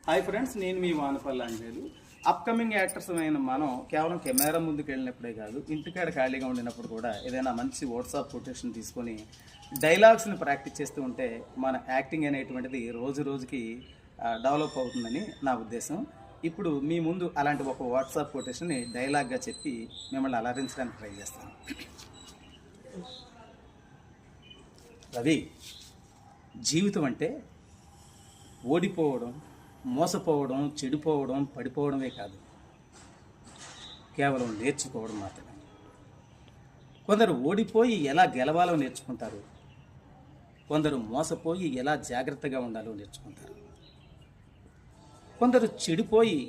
Hi friends, నేను మీ Vanapalli అంజేలు. Upcoming actors అయిన మనం కేవలం కెమెరా ముందుకు వెళ్ళినప్పుడే కాదు, ఇంటికాడ ఖాళీగా ఉండినప్పుడు కూడా ఏదైనా మంచి వాట్సాప్ కొటేషన్ తీసుకొని డైలాగ్స్ని ప్రాక్టీస్ చేస్తూ ఉంటే మన యాక్టింగ్ అనేటువంటిది రోజు రోజుకి డెవలప్ అవుతుందని నా ఉద్దేశం. ఇప్పుడు మీ ముందు అలాంటి ఒక వాట్సాప్ కొటేషన్ని డైలాగ్గా చెప్పి మిమ్మల్ని అలరించడానికి ట్రై చేస్తాను. రవి, జీవితం అంటే ఓడిపోవడం, మోసపోవడం, చెడిపోవడం, పడిపోవడమే కాదు, కేవలం నేర్చుకోవడం మాత్రమే. కొందరు ఓడిపోయి ఎలా గెలవాలో నేర్చుకుంటారు, కొందరు మోసపోయి ఎలా జాగ్రత్తగా ఉండాలో నేర్చుకుంటారు, కొందరు చెడిపోయి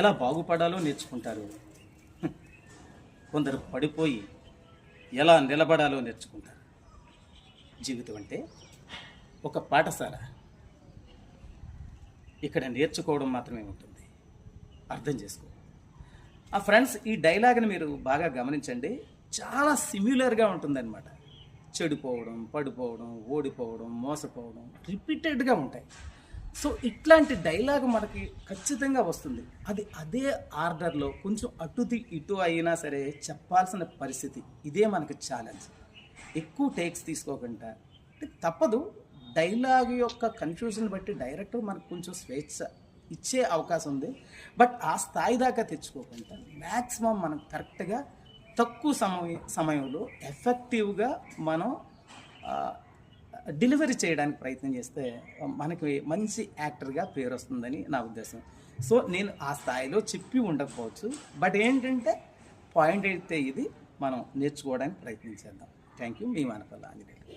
ఎలా బాగుపడాలో నేర్చుకుంటారు, కొందరు పడిపోయి ఎలా నిలబడాలో నేర్చుకుంటారు. జీవితం అంటే ఒక పాఠశాల. ఇక్కడ నేర్చుకోవడం మాత్రమే ఉంటుంది. అర్థం చేసుకో. ఫ్రెండ్స్, ఈ డైలాగ్ని మీరు బాగా గమనించండి. చాలా సిమిలర్గా ఉంటుందన్నమాట. చెడిపోవడం, పడిపోవడం, ఓడిపోవడం, మోసపోవడం రిపీటెడ్గా ఉంటాయి. సో ఇట్లాంటి డైలాగ్ మనకి ఖచ్చితంగా వస్తుంది. అది అదే ఆర్డర్లో కొంచెం అటుది ఇటు అయినా సరే చెప్పాల్సిన పరిస్థితి. ఇదే మనకి ఛాలెంజ్. ఎక్కువ టేక్స్ తీసుకోకుండా, తప్పదు. డైలాగ్ యొక్క కన్ఫ్యూజన్ బట్టి డైరెక్టర్ మనకు కొంచెం స్వేచ్ఛ ఇచ్చే అవకాశం ఉంది. బట్ ఆ స్థాయి దాకా తెచ్చుకోకుండా మ్యాక్సిమం మనం కరెక్ట్గా తక్కువ సమయంలో ఎఫెక్టివ్గా మనం డెలివరీ చేయడానికి ప్రయత్నం చేస్తే మనకి మంచి యాక్టర్గా పేరు వస్తుందని నా ఉద్దేశం. సో నేను ఆ స్థాయిలో చెప్పి ఉండకపోవచ్చు, బట్ ఏంటంటే పాయింట్ అయితే ఇది మనం నేర్చుకోవడానికి ప్రయత్నించేద్దాం. Thank you. మీ వానపల్లి ఆంజనేయులు.